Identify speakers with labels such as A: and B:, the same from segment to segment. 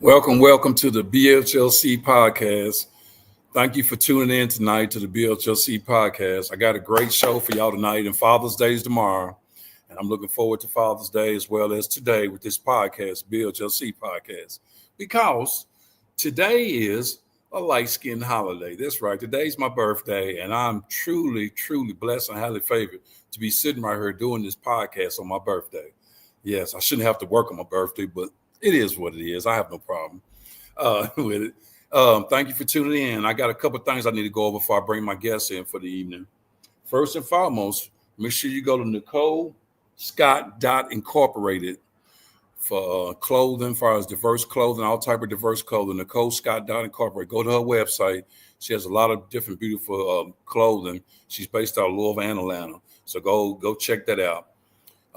A: Welcome to the BHLC podcast. Thank you for tuning in tonight to the BHLC podcast. I got a great show for y'all tonight, and Father's Day is tomorrow. And I'm looking forward to Father's Day as well as today with this podcast, BHLC podcast, because today is a light skinned holiday. That's right. Today's my birthday, and I'm truly blessed and highly favored to be sitting right here doing this podcast on my birthday. Yes, I shouldn't have to work on my birthday, but it is what it is. I have no problem with it. Thank you for tuning in. I got a couple of things I need to go over before I bring my guests in for the evening. First and foremost, make sure you go to Nicole Scott Incorporated for clothing, as far as diverse clothing, all type of diverse clothing. Nicole Scott Incorporated. Go to her website. She has a lot of different beautiful clothing. She's based out of Louisville and Atlanta. So go check that out.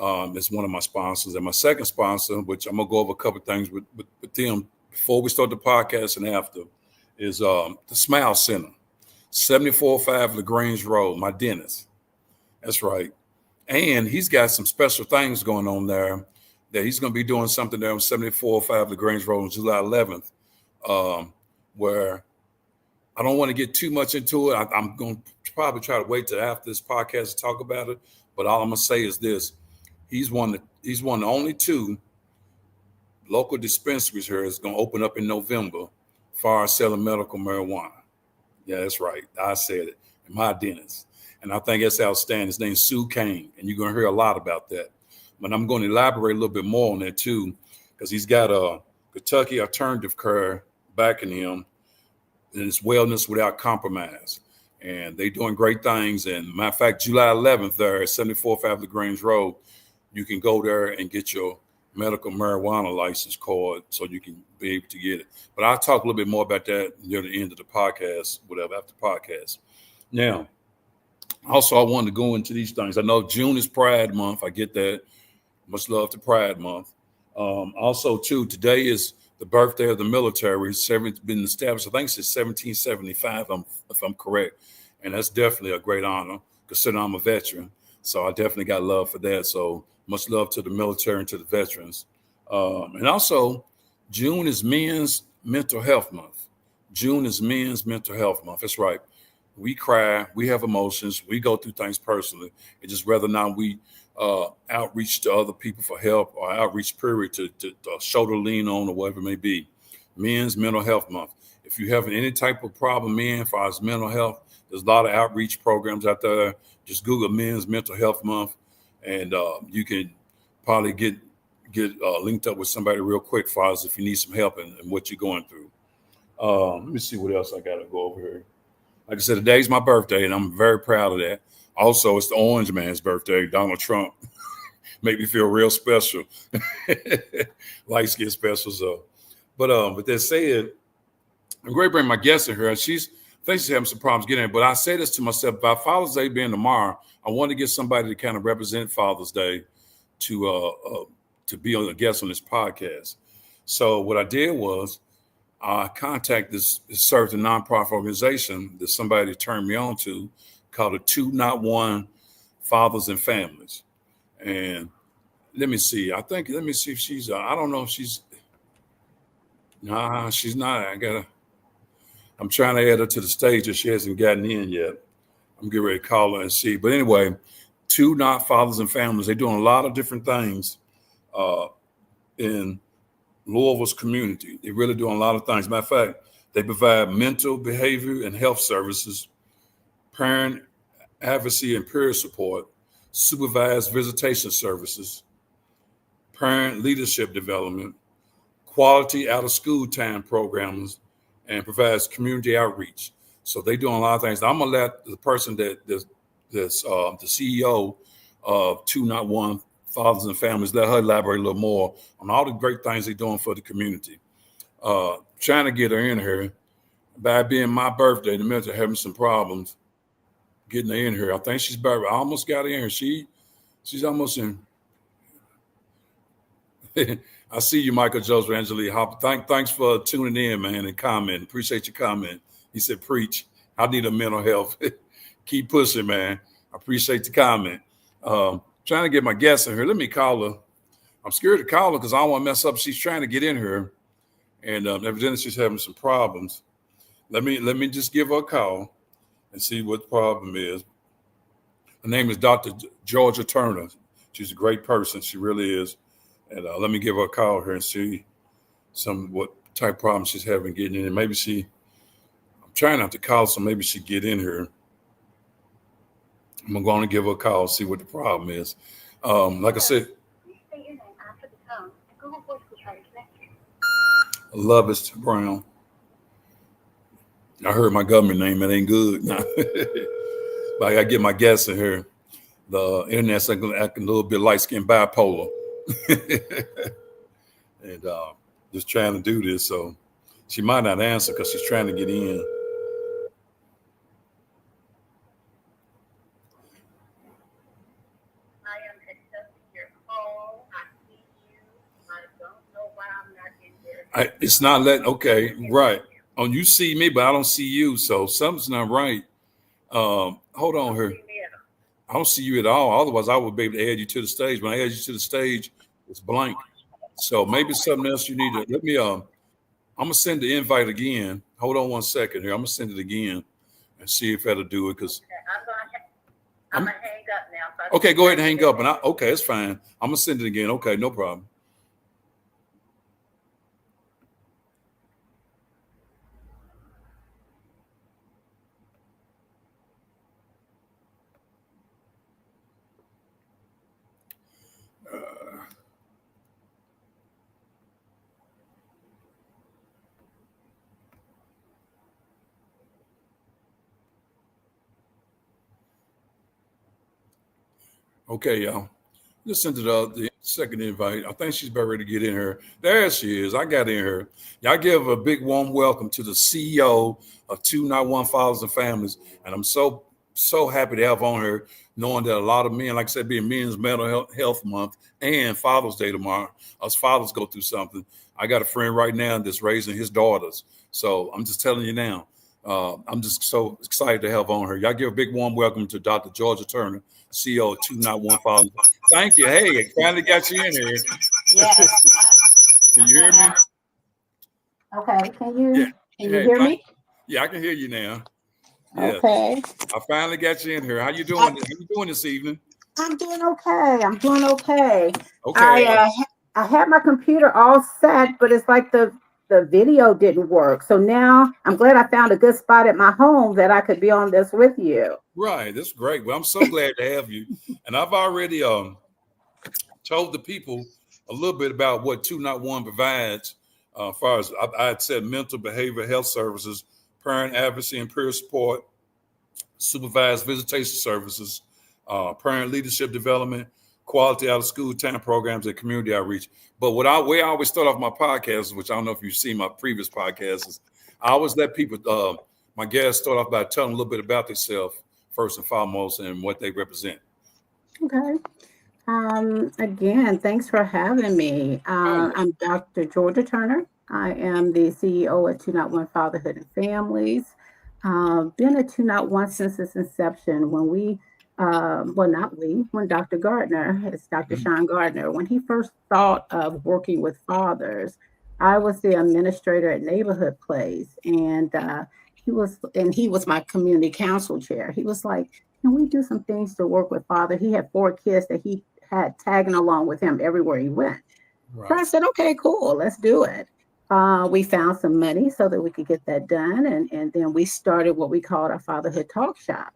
A: It's one of my sponsors. And my second sponsor, which I'm going to go over a couple of things with them before we start the podcast and after, is the Smile Center, 7405 LaGrange Road, my dentist. That's right. And he's got some special things going on there that he's going to be doing something there on 7405 LaGrange Road on July 11th, where I don't want to get too much into it. I'm going to probably try to wait till after this podcast to talk about it. But all I'm going to say is this. He's one of the only two local dispensaries here that's going to open up in November for selling medical marijuana. Yeah, that's right. I said it. My dentist. And I think that's outstanding. His name's Sue Kane. And you're going to hear a lot about that. But I'm going to elaborate a little bit more on that too, because he's got a Kentucky Alternative Care backing him. And it's wellness without compromise. And they're doing great things. And matter of fact, July 11th there at 7405 LaGrange Road, you can go there and get your medical marijuana license card so you can be able to get it. But I'll talk a little bit more about that near the end of the podcast, whatever, after the podcast. Now, also, I wanted to go into these things. I know June is Pride Month. I get that. Much love to Pride Month. Also, too, today is the birthday of the military. It's been established, I think, since 1775, if I'm correct. And that's definitely a great honor, considering I'm a veteran. So I definitely got love for that. So much love to the military and to the veterans. And also, June is Men's Mental Health Month. June is Men's Mental Health Month. That's right. We cry. We have emotions. We go through things personally. It's just whether or not we outreach to other people for help or outreach period to shoulder lean on or whatever it may be. Men's Mental Health Month. If you have any type of problem, men, as far as mental health, there's a lot of outreach programs out there. Just Google Men's Mental Health Month, and you can probably get linked up with somebody real quick, as far as if you need some help and what you're going through. Let me see what else I got to go over here. Like I said, today's my birthday, and I'm very proud of that. Also, it's the Orange Man's birthday, Donald Trump. Make me feel real special. Lights get special, so. But with that said, I'm going to bring my guest in here. I think she's having some problems getting in. But I say this to myself, by Father's Day being tomorrow, I want to get somebody to kind of represent Father's Day to be a guest on this podcast. So what I did was I contacted this served a nonprofit organization that somebody turned me on to called the 2 Not 1 Fathers and Families. And let me see. Let me see if she's, I don't know if she's, nah, she's not. I'm trying to add her to the stage and she hasn't gotten in yet. I'm getting ready to call her and see. But anyway, 2 Not Fathers and Families. They're doing a lot of different things in Louisville's community. They're really doing a lot of things. Matter of fact, they provide mental, behavior, and health services, parent advocacy and peer support, supervised visitation services, parent leadership development, quality out-of-school time programs, and provides community outreach. So they're doing a lot of things. I'm going to let the person that's the CEO of 2 Not 1 Fathers and Families, let her elaborate a little more on all the great things they're doing for the community. Trying to get her in here. By being my birthday, the military having some problems getting her in here. I think she's better. I almost got her in here. She's almost in. I see you, Michael Joseph Angelique Hopper. Thanks for tuning in, man, and comment. Appreciate your comment. He said, preach. I need a mental health. Keep pushing, man. I appreciate the comment. Trying to get my guest in here. Let me call her. I'm scared to call her because I don't want to mess up. She's trying to get in here. and evidently she's having some problems. Let me just give her a call and see what the problem is. Her name is Dr. Georgia Turner. She's a great person. She really is. And let me give her a call here and see what type of problem she's having getting in. And maybe I'm trying not to call, so maybe she get in here. I'm going to give her a call, see what the problem is. Like I said, Lovis Brown. I heard my government name. It ain't good. But I got to get my guess in here. The internet's acting a little bit light-skinned bipolar. And just trying to do this. So she might not answer because she's trying to get in.
B: I am accepting your call. I see you. I don't know why I'm not in there.
A: It's not letting. Okay, right. Oh, you see me, but I don't see you. So something's not right. Hold on here. I don't see you at all. Otherwise, I would be able to add you to the stage. When I add you to the stage, it's blank. So maybe something else you need to let me. I'm gonna send the invite again. Hold on one second here. I'm gonna send it again and see if that'll do it. Because
B: I'm gonna hang up now. So
A: okay, go ahead and hang up. And okay, it's fine. I'm gonna send it again. Okay, no problem. Okay, y'all. Listen to the second invite. I think she's about ready to get in here. There she is. I got in here. Y'all give a big warm welcome to the CEO of 291 Fathers and Families. And I'm so happy to have on her, knowing that a lot of men, like I said, being Men's Mental Health Month and Father's Day tomorrow, us fathers go through something. I got a friend right now that's raising his daughters. So I'm just telling you now, I'm just so excited to have on her. Y'all give a big warm welcome to Dr. Georgia Turner, CEO of 291 Fathers. Thank you. Hey, finally got you in here.
B: Yes.
A: Can you hear me?
B: Okay. Can you hear me?
A: Yeah, I can hear you now. Yes.
B: Okay.
A: I finally got you in here. How you doing? How you doing this evening?
B: I'm doing okay. Okay.
A: Okay.
B: I had my computer all set, but it's like the video didn't work. So now I'm glad I found a good spot at my home that I could be on this with you.
A: Right. That's great. Well, I'm so glad to have you. And I've already told the people a little bit about what 291 provides as far as I had said mental behavioral health services, parent advocacy and peer support, supervised visitation services, parent leadership development, quality out of school time programs, and community outreach. But way I always start off my podcast, which I don't know if you've seen my previous podcasts, is I always let people, my guests, start off by telling a little bit about themselves first and foremost and what they represent.
B: Okay. Again, thanks for having me. I'm Dr. Georgia Turner. I am the CEO at 291 Fatherhood and Families. Been at 291 since its inception. When when Dr. Gardner, it's Dr. Sean Gardner, when he first thought of working with fathers, I was the administrator at Neighborhood Place, and he was my community council chair. He was like, "Can we do some things to work with father?" He had 4 kids that he had tagging along with him everywhere he went. Right. So I said, "Okay, cool, let's do it." We found some money so that we could get that done. And then we started what we called our fatherhood talk shops.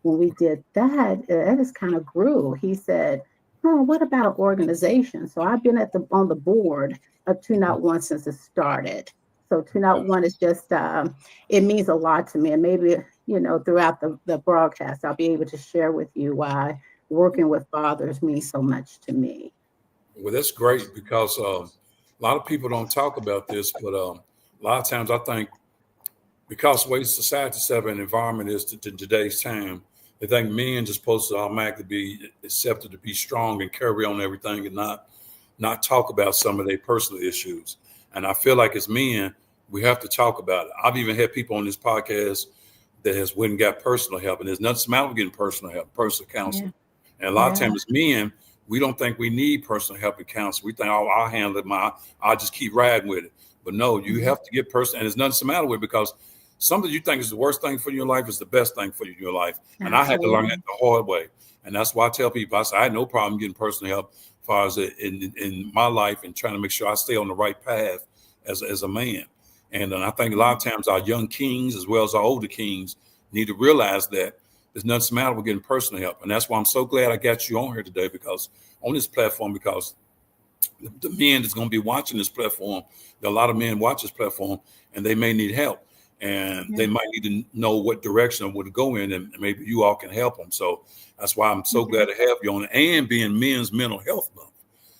B: When we did that, it just kind of grew. He said, "Oh, what about an organization?" So I've been on the board of 291 since it started. So 291 is just, it means a lot to me. And maybe, throughout the broadcast, I'll be able to share with you why working with fathers means so much to me.
A: Well, that's great because a lot of people don't talk about this, but a lot of times I think because the way society set up an environment is to today's time, they think men are supposed to automatically be accepted to be strong and carry on everything and not talk about some of their personal issues. And I feel like as men, we have to talk about it. I've even had people on this podcast that has went and got personal help, and there's nothing matter with getting personal help, personal counseling. Yeah. And a lot of times as men, we don't think we need personal help and counseling. We think, "Oh, I'll handle it. I'll just keep riding with it." But no, you have to get personal, and there's nothing the matter with it, because something you think is the worst thing for you in your life is the best thing for you in your life. And I had to learn that the hard way. And that's why I tell people, I say, I had no problem getting personal help as far as in my life and trying to make sure I stay on the right path as a man. And I think a lot of times our young kings as well as our older kings need to realize that there's nothing the matter with getting personal help. And that's why I'm so glad I got you on here today, because on this platform, because the men that's going to be watching this platform, a lot of men watch this platform, and they may need help, and they might need to know what direction would go in, and maybe you all can help them. So that's why I'm so glad to have you on, and being Men's Mental Health Month.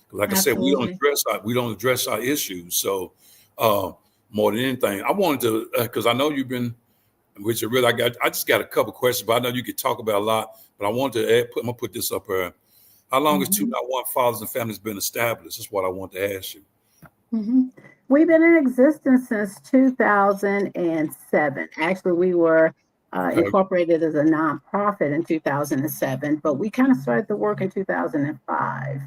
A: Because like I said, we don't address our issues. So more than anything, I wanted to, because I know you've been, which I really, I just got a couple questions, but I know you could talk about a lot. But I wanted to I'm gonna put this up here. How long has 291 Fathers and Families been established? That's what I want to ask you.
B: We've been in existence since 2007. Actually, we were incorporated as a nonprofit in 2007, but we kind of started the work in 2005.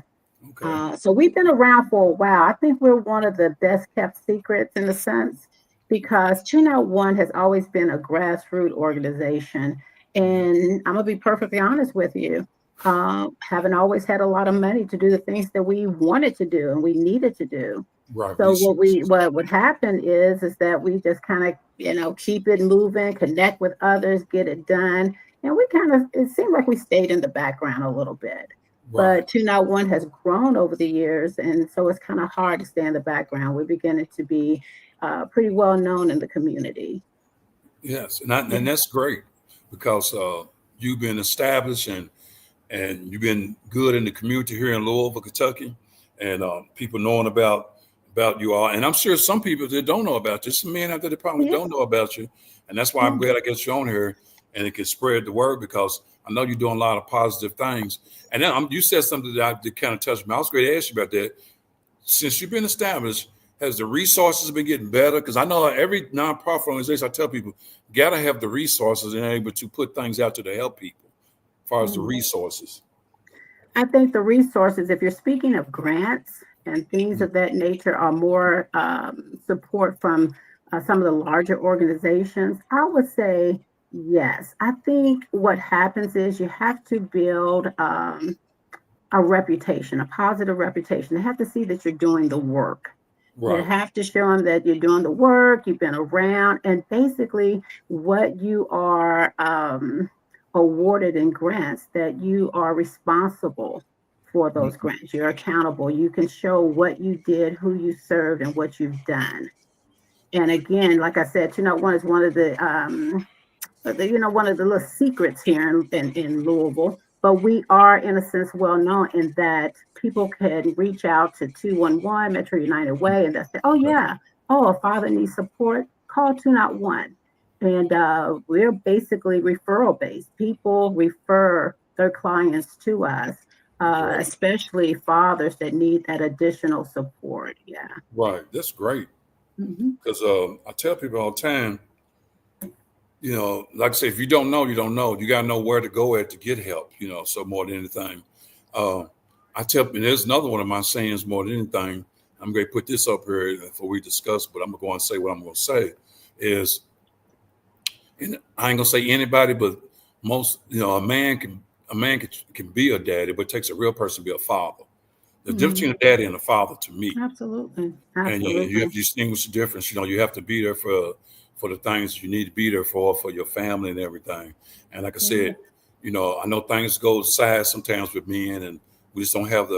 B: So we've been around for a while. I think we're one of the best kept secrets in a sense, because 291 has always been a grassroots organization. And I'm going to be perfectly honest with you. Haven't always had a lot of money to do the things that we wanted to do and we needed to do.
A: Right.
B: So what would happen is that we just kind of, keep it moving, connect with others, get it done. And it seemed like we stayed in the background a little bit. Right. But 291 has grown over the years. And so it's kind of hard to stay in the background. We're beginning to be pretty well known in the community.
A: Yes. And that's great, because you've been established and you've been good in the community here in Louisville, Kentucky, and people knowing about you all. And I'm sure some people that don't know about you, some men out there that probably don't know about you. And that's why I'm glad I get you on here, and it can spread the word, because I know you're doing a lot of positive things. And then you said something that kind of touched me. I was going to ask you about that. Since you've been established, has the resources been getting better? Because I know every nonprofit organization, I tell people, got to have the resources and able to put things out there to help people. As far as the resources?
B: I think the resources, if you're speaking of grants and things of that nature, are more support from some of the larger organizations. I would say yes. I think what happens is you have to build a reputation, a positive reputation. They have to see that you're doing the work. Right. You have to show them that you're doing the work, you've been around, and basically what you are awarded in grants, that you are responsible for those grants. You're accountable. You can show what you did, who you served, and what you've done. And again, like I said, 291 is one of the one of the little secrets here in Louisville. But we are, in a sense, well known in that people can reach out to 211 Metro United Way and they'll say, a father needs support, call 291. And we're basically referral based. People refer their clients to us, especially fathers that need that additional support. Yeah.
A: Right. That's great. Because I tell people all the time, like I say, if you don't know, you don't know. You got to know where to go at to get help, so more than anything. I tell people, there's another one of my sayings more than anything. I'm going to put this up here before we discuss, but I'm going to go and say what I'm going to say is, and I ain't going to say anybody, but most, a man can be a daddy, but it takes a real person to be a father. The difference between a daddy and a father, to me.
B: Absolutely.
A: And you have to distinguish the difference. You have to be there for the things you need to be there for your family and everything. And like I said, I know things go sad sometimes with men, and we just don't have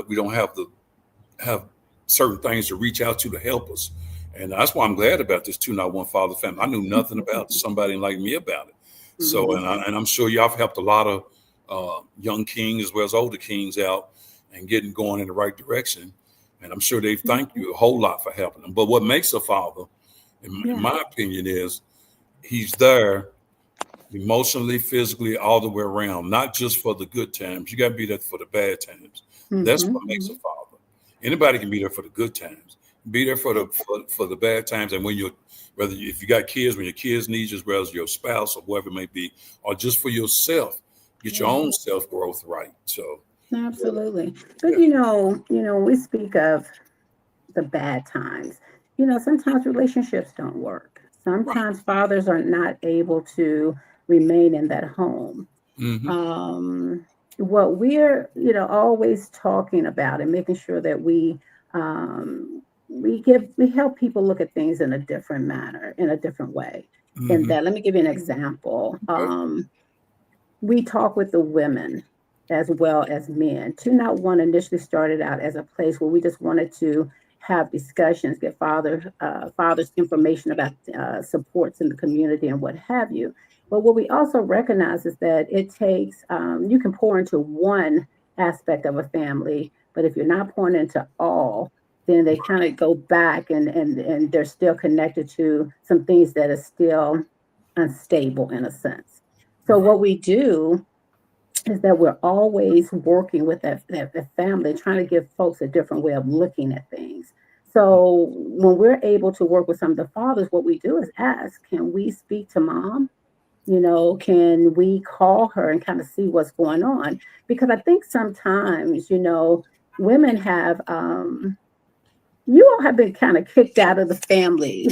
A: certain things to reach out to help us. And that's why I'm glad about this 291 Father Family. I knew nothing about somebody like me about it. So, and I'm sure y'all have helped a lot of young kings as well as older kings out and getting going in the right direction. And I'm sure they thank you a whole lot for helping them. But what makes a father, in my opinion, is he's there emotionally, physically, all the way around, not just for the good times. You got to be there for the bad times. That's what makes a father. Anybody can be there for the good times. Be there for the bad times. And if you got kids, when your kids need you, as well as your spouse or whoever it may be, or just for yourself, get your own self growth right. So
B: absolutely. But when we speak of the bad times, sometimes relationships don't work.
A: Right.
B: Sometimes fathers are not able to remain in that home.
A: Hmm.
B: um, what we're always talking about and making sure that we help people look at things in a different manner, in a different way. And
A: Hmm.
B: that, let me give you an example.
A: Okay.
B: We talk with the women as well as men. 291 initially started out as a place where we just wanted to have discussions, get fathers information about supports in the community and what have you. But what we also recognize is that it takes you can pour into one aspect of a family, but if you're not pouring into all, then they kind of go back and they're still connected to some things that are still unstable in a sense. So
A: Right.
B: what we do is that we're always working with that family, trying to give folks a different way of looking at things. So when we're able to work with some of the fathers, what we do is ask, can we speak to mom? Can we call her and kind of see what's going on? Because I think sometimes, women have you all have been kind of kicked out of the family.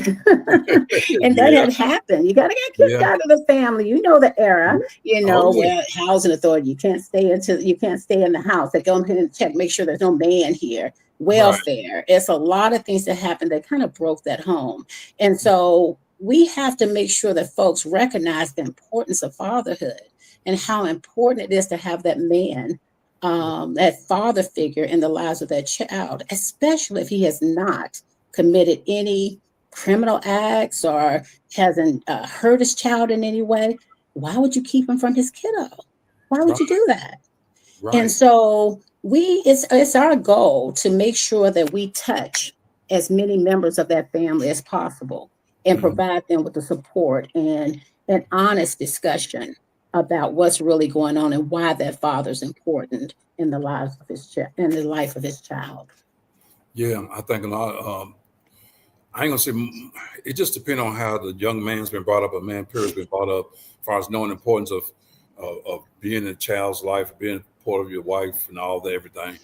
B: And that
A: Yeah.
B: had happened. You gotta get kicked
A: Yeah.
B: out of the family. You know the era,
A: Oh yeah.
B: where housing authority, you can't stay in the house. They go in and check, make sure there's no man here.
A: Right.
B: Welfare. It's a lot of things that happened that kind of broke that home. And so we have to make sure that folks recognize the importance of fatherhood and how important it is to have that man, that father figure in the lives of that child, especially if he has not committed any criminal acts or hasn't hurt his child in any way. Why would you keep him from his kiddo? Why would
A: Right.
B: you do that? And
A: Right.
B: so it's our goal to make sure that we touch as many members of that family as possible and
A: Mhm.
B: provide them with the support and an honest discussion about what's really going on and why that father's important in the lives of in the life of his child.
A: Yeah. I think a lot. I ain't gonna say it just depends on how the young man's been brought up, a man period's been brought up, as far as knowing the importance of being in a child's life, being part of your wife, and all that everything.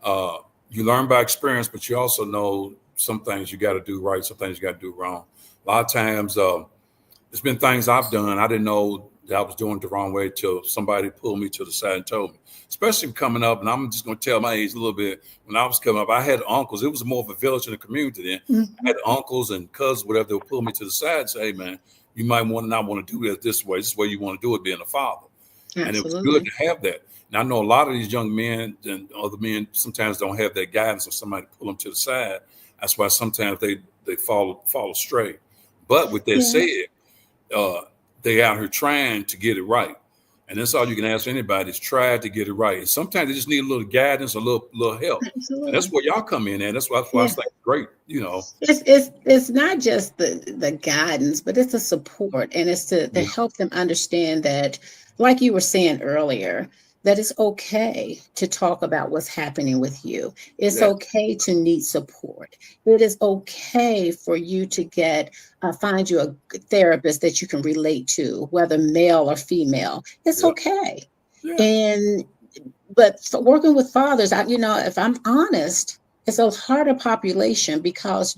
A: Uh, you learn by experience, but you also know some things you got to do right, some things you got to do wrong. A lot of times, there's been things I've done I didn't know that I was doing it the wrong way till somebody pulled me to the side and told me. Especially coming up, and I'm just going to tell my age a little bit. When I was coming up, I had uncles. It was more of a village in the community then. I
B: Mhm.
A: had uncles and cousins, whatever. They would pull me to the side and say, "Hey, man, you might want not want to do this way. This is way you want to do it, being a father." And it was good
B: Absolutely.
A: to have that. And I know a lot of these young men and other men sometimes don't have that guidance of somebody to pull them to the side. That's why sometimes they fall astray. But with that
B: Yeah,
A: said, uh, they out here trying to get it right. And that's all you can ask anybody is try to get it right. And sometimes they just need a little guidance, a little help. And that's
B: absolutely.
A: where y'all come in, and that's why I
B: Yeah.
A: think great.
B: It's not just the guidance, but it's the support, and it's to
A: Yeah,
B: help them understand that, like you were saying earlier, that it's okay to talk about what's happening with you. It's
A: yeah,
B: okay to need support. It is okay for you to find you a good therapist that you can relate to, whether male or female. It's
A: yeah,
B: okay.
A: yeah,
B: And but for working with fathers, if I'm honest, it's a harder population because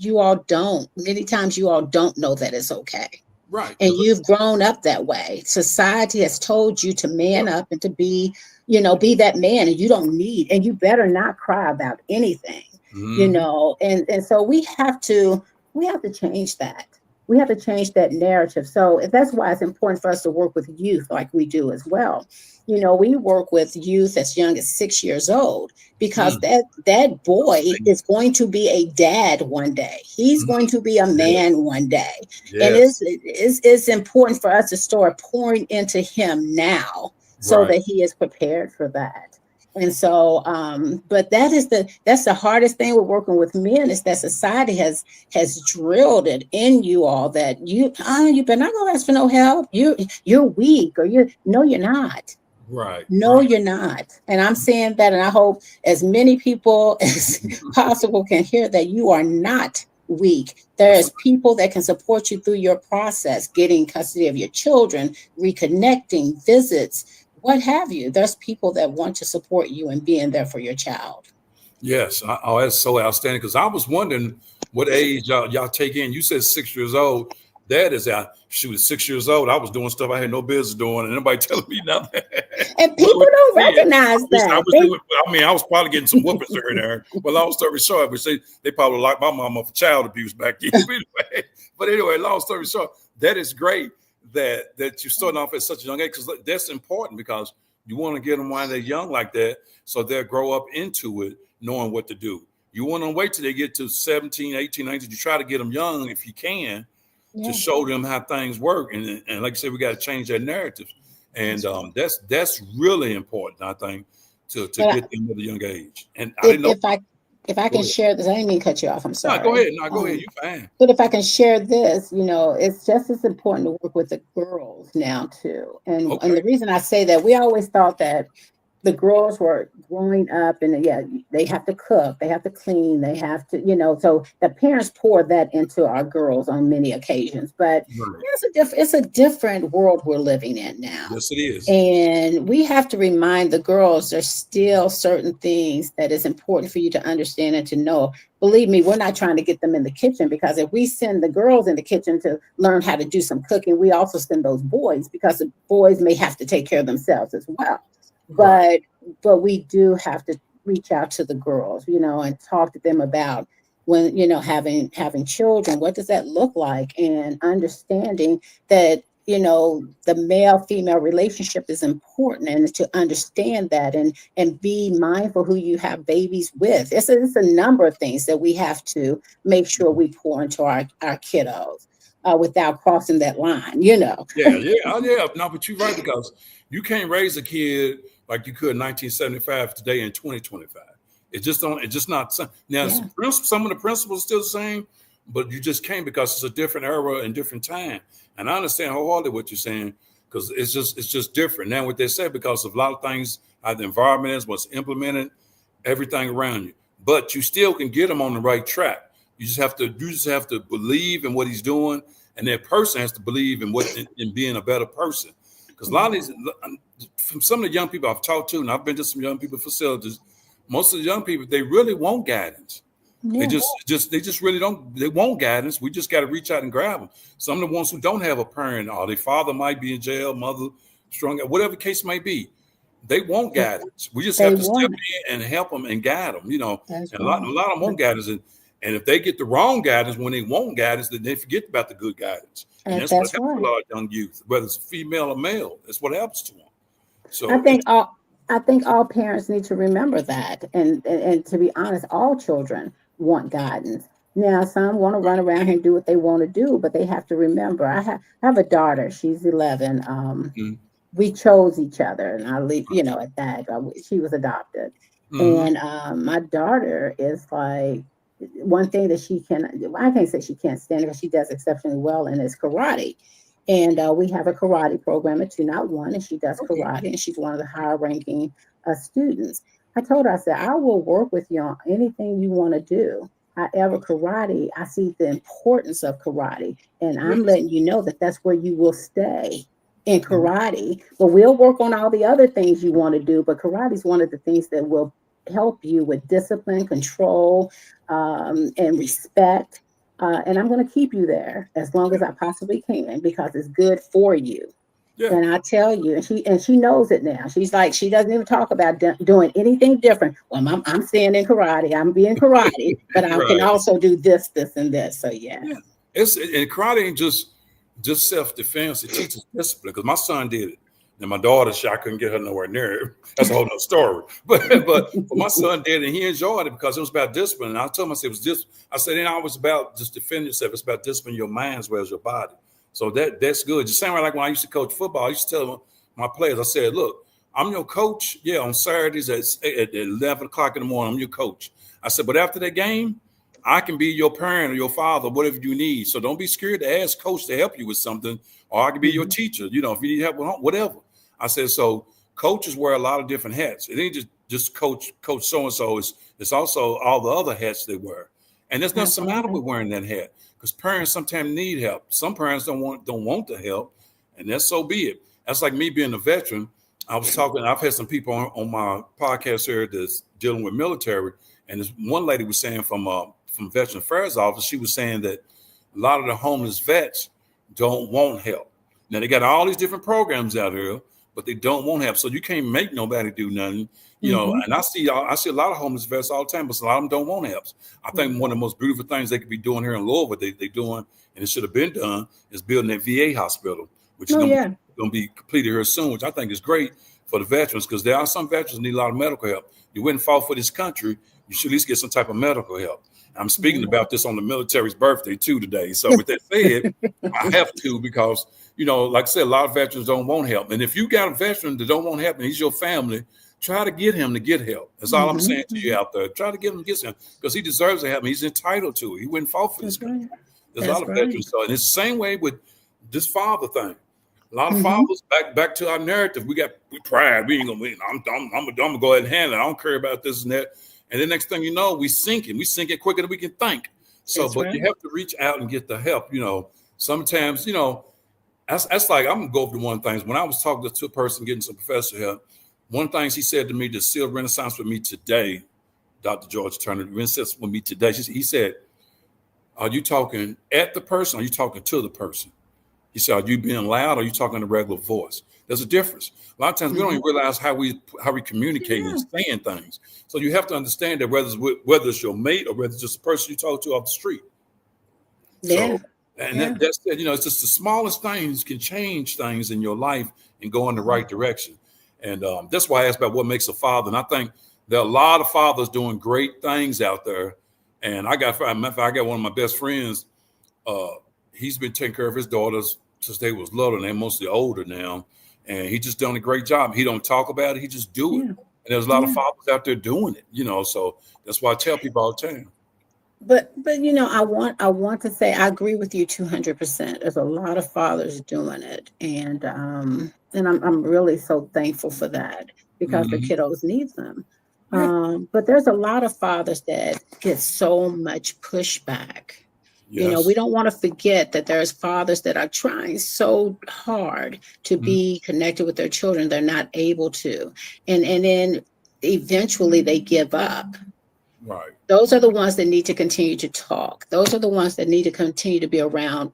B: many times you all don't know that it's okay.
A: right.
B: And
A: Because
B: you've grown up that way. Society has told you to
A: yeah,
B: man up and to be that man, and you don't need, and you better not cry about anything,
A: hmm,
B: and so we have to change that. We have to change that narrative. So that's why it's important for us to work with youth like we do as well. We work with youth as young as 6 years old because
A: mm,
B: that boy
A: outstanding.
B: is going to be a dad one day. He's
A: Mhm.
B: going to be a
A: Yes,
B: man one day. And
A: yes,
B: it's important for us to start pouring into him now so
A: right.
B: that he is prepared for that. And so, but that's the hardest thing with working with men is that society has drilled it in you all that you better not go ask for no help. You're weak, or you're not.
A: Right,
B: No,
A: right.
B: you're not. And I'm saying that, and I hope as many people as possible can hear that you are not weak.
A: That's
B: There's
A: right.
B: people that can support you through your process, getting custody of your children, reconnecting, visits, what have you. There's people that want to support you and being there for your child.
A: Yes. Oh, that's so outstanding. Because I was wondering what age y'all take in. You said 6 years old. That is out. Shoot, at 6 years old, I was doing stuff I had no business doing, and nobody telling me nothing.
B: And
A: But
B: people
A: with
B: don't
A: the kid,
B: recognize
A: I
B: that.
A: wish they would. I mean, I was probably getting some whoopings here and there. But long story short, which they probably locked my mom up for child abuse back then. But anyway, long story short, that is great that you're starting off at such a young age, because that's important, because you want to get them while they're young like that, so they'll grow up into it knowing what to do. You want to wait till they get to 17, 18, 19. You try to get them young if you can, to show them how things work. And like I said, we got to change that narrative. And that's really important, I think, to get them at a young age. And I didn't know.
B: If I can share this, I didn't mean to cut you off. I'm sorry.
A: No, go ahead. No, go ahead. You're fine.
B: But if I can share this, it's just as important to work with the girls now too. And the reason I say that, we always thought that the girls were growing up, and they have to cook, they have to clean, they have to, so the parents pour that into our girls on many occasions. But it's a different world we're living in now.
A: Yes, it is.
B: And we have to remind the girls there's still certain things that is important for you to understand and to know. Believe me, we're not trying to get them in the kitchen, because if we send the girls in the kitchen to learn how to do some cooking, we also send those boys, because the boys may have to take care of themselves as well. But we do have to reach out to the girls, and talk to them about when, having children, what does that look like, and understanding that, the male-female relationship is important, and to understand that and be mindful who you have babies with. It's a number of things that we have to make sure we pour into our kiddos without crossing that line,
A: Yeah. No, but you're right, because you can't raise a kid like you could in 1975 today in 2025. It's just not. Now, some of the principles are still the same, but you just can't, because it's a different era and different time. And I understand wholeheartedly what you're saying, because it's just different now. What they say, because of a lot of things, how the environment is, what's implemented, everything around you, but you still can get them on the right track. You just have to believe in what he's doing, and that person has to believe in being a better person. Because a lot of these, from some of the young people I've talked to, and I've been to some young people facilities, most of the young people, they really want guidance. Yeah. They just really don't. They want guidance. We just got to reach out and grab them. Some of the ones who don't have a parent, or their father might be in jail, mother strong, whatever the case may be, they want guidance. We just have to step in and help them and guide them. And a lot of them want guidance, and if they get the wrong guidance when they want guidance, then they forget about the good guidance. And that's what happens to a lot of young youth, whether it's female or male. That's what happens to them. So
B: I think all parents need to remember that, and to be honest, all children want guidance. Now, some want to run around here and do what they want to do, but they have to remember. I have a daughter. She's 11. We chose each other, and I leave, at that. She was adopted, and my daughter is like, one thing that I can't say she can't stand, because she does exceptionally well, and is karate. And we have a karate program at 2-Not-1, and she does karate, and she's one of the higher ranking students. I told her, I said, I will work with you on anything you want to do. However, karate, I see the importance of karate, and I'm letting you know that that's where you will stay in karate. But we'll work on all the other things you want to do, but karate is one of the things that will help you with discipline, control, and respect. And I'm going to keep you there as long as I possibly can, because it's good for you. Yeah. And I tell you, and she knows it now. She's like, she doesn't even talk about doing anything different. Well, I'm staying in karate. I'm being karate, but I can also do this, and this. So yeah.
A: And karate ain't just self-defense. It teaches discipline, because my son did it. And my daughter, I couldn't get her nowhere near it. That's a whole nother story. But my son did it, and he enjoyed it, because it was about discipline. And I told him, I said, it ain't always about just defending yourself. It's about disciplining your mind as well as your body. So that's good. Just same way like when I used to coach football, I used to tell my players, I said, look, I'm your coach. Yeah, on Saturdays at 11 o'clock in the morning, I'm your coach. I said, but after that game, I can be your parent or your father, whatever you need. So don't be scared to ask coach to help you with something, or I can be your teacher, if you need help with whatever. I said, so coaches wear a lot of different hats. It ain't just coach so-and-so. It's also all the other hats they wear. And there's nothing matter with wearing that hat, because parents sometimes need help. Some parents don't want the help, and that's so be it. That's like me being a veteran. I've had some people on my podcast here that's dealing with military, And this one lady was saying from Veteran Affairs office, she was saying that a lot of the homeless vets don't want help. Now they got all these different programs out here, but they don't want help. So you can't make nobody do nothing, you know. And I see a lot of homeless vets all the time, but a lot of them don't want help. I think one of the most beautiful things they could be doing here in Louisville, they doing, and it should have been done, is building that VA hospital, which is going to be completed here soon, which I think is great for the veterans, because there are some veterans who need a lot of medical help. You wouldn't fall for this country, you should at least get some type of medical help. I'm speaking about this on the military's birthday too today. So with that said, I have to, because, you know, like I said, a lot of veterans don't want help. And if you got a veteran that don't want help and he's your family, try to get him to get help. That's all I'm saying to you out there. Try to get him to get help, because he deserves to help. He's entitled to it. He wouldn't fall for this country. There's a lot of veterans. So, and it's the same way with this father thing. A lot of fathers, back to our narrative, we pride. We ain't gonna win. I'm gonna go ahead and handle it. I don't care about this and that. And the next thing you know, we sinking quicker than we can think. So, you have to reach out and get the help. You know, sometimes, you know, that's like, I'm gonna go over to one thing. When I was talking to a person getting some professor help, one thing he said to me that sealed Renaissance with me today, Dr. George Turner, Renaissance with me today. He said, "Are you talking at the person? Or are you talking to the person?" He said, "Are you being loud? Or are you talking in a regular voice?" There's a difference. A lot of times we don't even realize how we communicate and saying things. So you have to understand that whether it's your mate or whether it's just a person you talk to off the street. So, that's you know, it's just the smallest things can change things in your life and go in the right direction. And that's why I asked about what makes a father. And I think there are a lot of fathers doing great things out there. And I got one of my best friends. He's been taking care of his daughters since they was little, and they're mostly older now. And he just done a great job. He don't talk about it. He just do it. And there's a lot of fathers out there doing it, you know. So that's why I tell people all the time.
B: But you know, I want to say I agree with you 200%. There's a lot of fathers doing it, and I'm really so thankful for that, because the kiddos need them. But there's a lot of fathers that get so much pushback. Yes. You know, we don't want to forget that there's fathers that are trying so hard to be connected with their children. They're not able to. And then eventually they give up.
A: Right.
B: Those are the ones that need to continue to talk. Those are the ones that need to continue to be around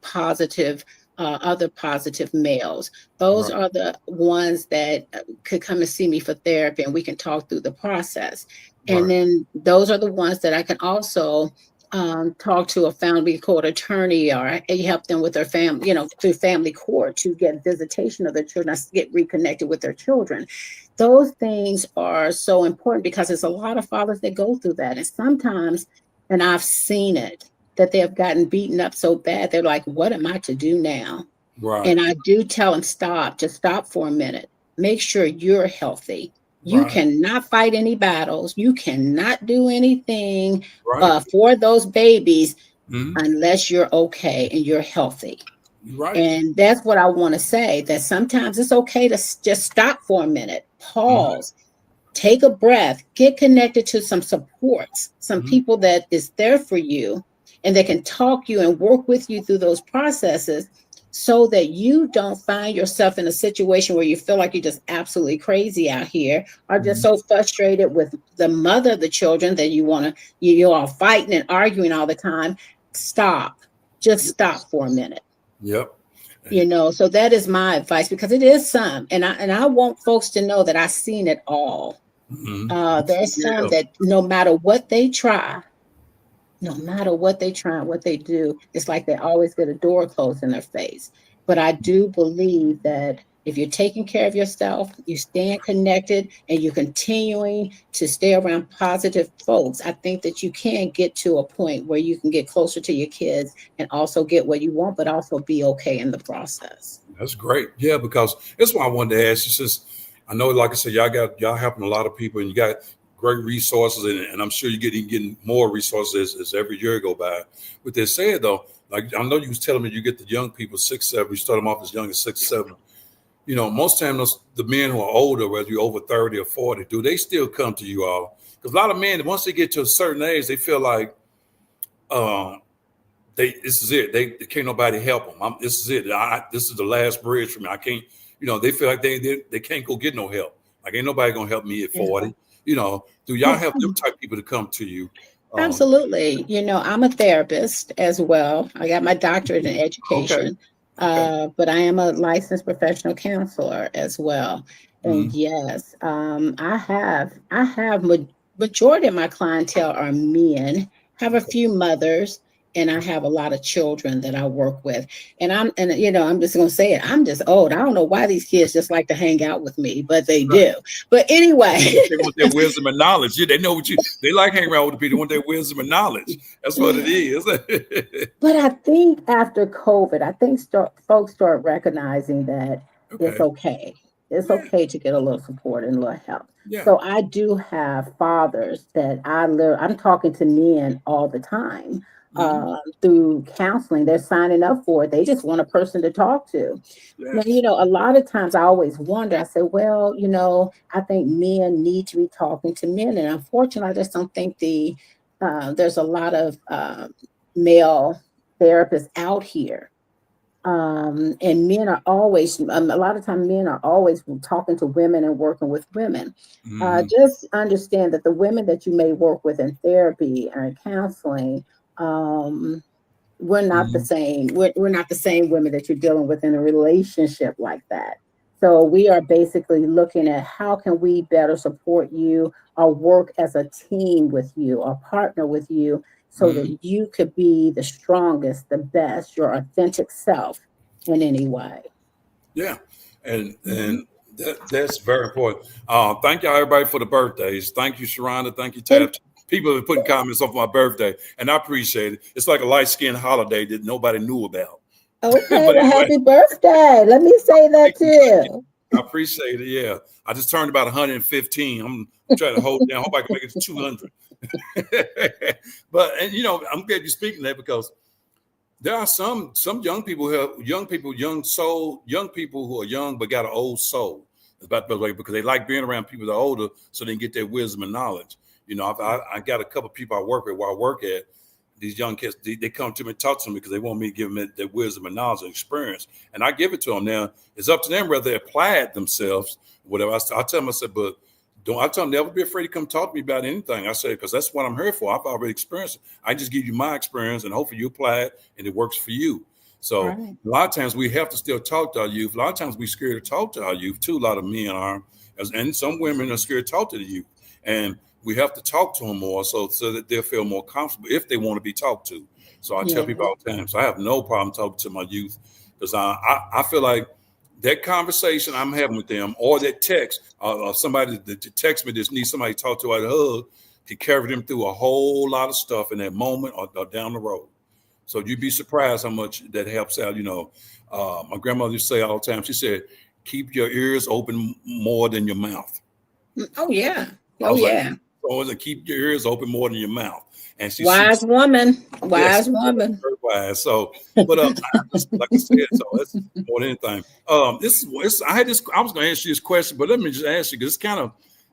B: other positive males. Those are the ones that could come and see me for therapy, and we can talk through the process. And then those are the ones that I can also talk to a family court attorney, or help them with their family, you know, through family court, to get visitation of their children, get reconnected with their children. Those things are so important, because there's a lot of fathers that go through that. And sometimes, and I've seen it, that they have gotten beaten up so bad, they're like, what am I to do now? Right. And I do tell them, just stop for a minute. Make sure you're healthy. You cannot fight any battles. You cannot do anything for those babies unless you're okay and you're healthy. Right. And that's what I want to say, that sometimes it's okay to just stop for a minute, pause, take a breath, get connected to some supports, some people that is there for you, and they can talk you and work with you through those processes, so that you don't find yourself in a situation where you feel like you're just absolutely crazy out here, or just so frustrated with the mother of the children that you're all fighting and arguing all the time. Stop. Just stop for a minute.
A: Yep.
B: You know, so that is my advice, because it is some, and I want folks to know that I've seen it all. There's some that no matter what they try, what they do, it's like they always get a door closed in their face. But I do believe that if you're taking care of yourself, you staying connected, and you're continuing to stay around positive folks, I think that you can get to a point where you can get closer to your kids and also get what you want, but also be okay in the process.
A: That's great. Yeah, because that's why I wanted to ask you, since I know, like I said, y'all helping a lot of people, and you got great resources, and I'm sure you're getting more resources as every year go by. With that said, though, like I know you was telling me you get the young people 6, 7, you start them off as young as 6, 7. You know, most times the men who are older, whether you're over 30 or 40, do they still come to you all? Because a lot of men, once they get to a certain age, they feel like this is it. They can't nobody help them. This is it. This is the last bridge for me. I can't. You know, they feel like they can't go get no help. Like ain't nobody gonna help me at 40. Do y'all have them type people to come to you?
B: Absolutely. I'm a therapist as well. I got my doctorate in
A: Okay.
B: education,
A: Okay.
B: but I am a licensed professional counselor as well. And
A: Mm-hmm.
B: yes, I have majority of my clientele are men, have a
A: Okay.
B: few mothers, and I have a lot of children that I work with. I'm just gonna say it. I'm just old. I don't know why these kids just like to hang out with me, but they
A: Right.
B: do. But anyway.
A: They want their wisdom and knowledge. Yeah, they know they like hanging around with the people. They want their wisdom and knowledge. That's what it is.
B: But I think after COVID, I think folks start recognizing that it's
A: Okay.
B: okay. It's
A: Yeah.
B: okay to get a little support and a little help.
A: Yeah.
B: So I do have fathers that I'm talking to men all the time
A: Mm-hmm.
B: through counseling. They're signing up for it. They just want a person to talk to. Now,
A: Yes.
B: a lot of times I always wonder, I say, well, I think men need to be talking to men. And unfortunately, I just don't think there's a lot of male therapists out here. And men are always, a lot of times, men are always talking to women and working with women.
A: Mm-hmm.
B: Just understand that the women that you may work with in therapy and counseling, um, we're not the
A: Mm-hmm.
B: same. We're not the same women that you're dealing with in a relationship like that. So we are basically looking at how can we better support you or work as a team with you or partner with you so
A: Mm-hmm.
B: that you could be the strongest, the best, your authentic self in any way.
A: Yeah. And
B: Mhm.
A: that's very important. Thank y'all everybody for the birthdays. Thank you, Sharonda. Thank you,
B: And
A: Tab. People have been putting comments off my birthday, and I appreciate it. It's like a light skinned holiday that nobody knew about.
B: okay,
A: But
B: well,
A: anyway,
B: happy birthday. Let me say that
A: thank you, thank you.
B: too.
A: I appreciate it. Yeah, I just turned about 115. I'm trying to hold down. Hope I can make it to 200. But I'm glad you're speaking that because there are some young people who have young people who are young but got an old soul. It's about the way because they like being around people that are older so they can get their wisdom and knowledge. I got a couple of people I work with where I work at. These young kids, they come to me and talk to me because they want me to give them their wisdom and knowledge and experience. And I give it to them. Now, it's up to them whether they apply it themselves, whatever. I tell them, I said, but don't I tell them never be afraid to come talk to me about anything. I say, because that's what I'm here for. I've already experienced it. I just give you my experience and hopefully you apply it and it works for you. So
B: Right.
A: a lot of times we have to still talk to our youth. A lot of times we're scared to talk to our youth too. A lot of men are, and some women are scared to talk to the youth. And we have to talk to them more so that they'll feel more comfortable if they want to be talked to. So I tell
B: Yeah.
A: people all the time. So I have no problem talking to my youth because I feel like that conversation I'm having with them or that text or somebody that text me that needs somebody to talk to at a hug can carry them through a whole lot of stuff in that moment or down the road. So you'd be surprised how much that helps out. My grandmother used to say all the time, she said, keep your ears open more than your mouth.
B: Oh yeah.
A: I
B: Oh
A: was like,
B: yeah.
A: always keep your ears open more than your mouth. And she
B: Wise woman.
A: yes,
B: Wise woman.
A: very wise. So, but like I said, so that's more than anything. I was going to ask you this question, but let me just ask you because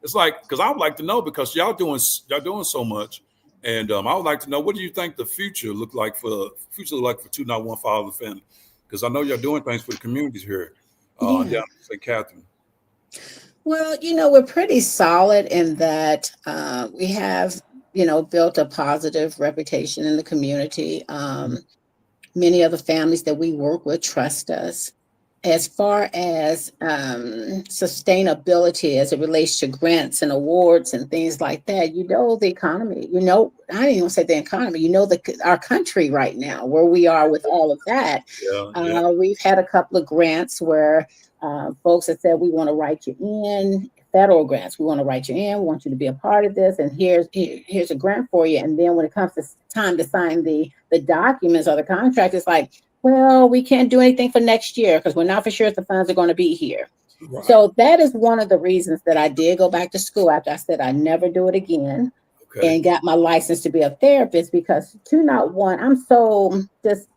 A: it's like because I would like to know because y'all doing so much, and I would like to know what do you think the future look like for 201 Father Family? Because I know you're doing things for the communities here down
B: Yeah.
A: in St. Catherine.
B: Well, we're pretty solid in that we have, built a positive reputation in the community. Many of the families that we work with trust us. As far as sustainability as it relates to grants and awards and things like that, the economy, I don't even say the economy, our country right now, where we are with all of that.
A: Yeah, yeah.
B: We've had a couple of grants where folks have said, we want to write you in, federal grants. We want to write you in, we want you to be a part of this, and here's a grant for you. And then when it comes to time to sign the documents or the contract, it's like, well, we can't do anything for next year because we're not for sure if the funds are going to be here.
A: Right.
B: So that is one of the reasons that I did go back to school after I said I never do it again
A: Okay.
B: and got my license to be a therapist because 201, I'm so just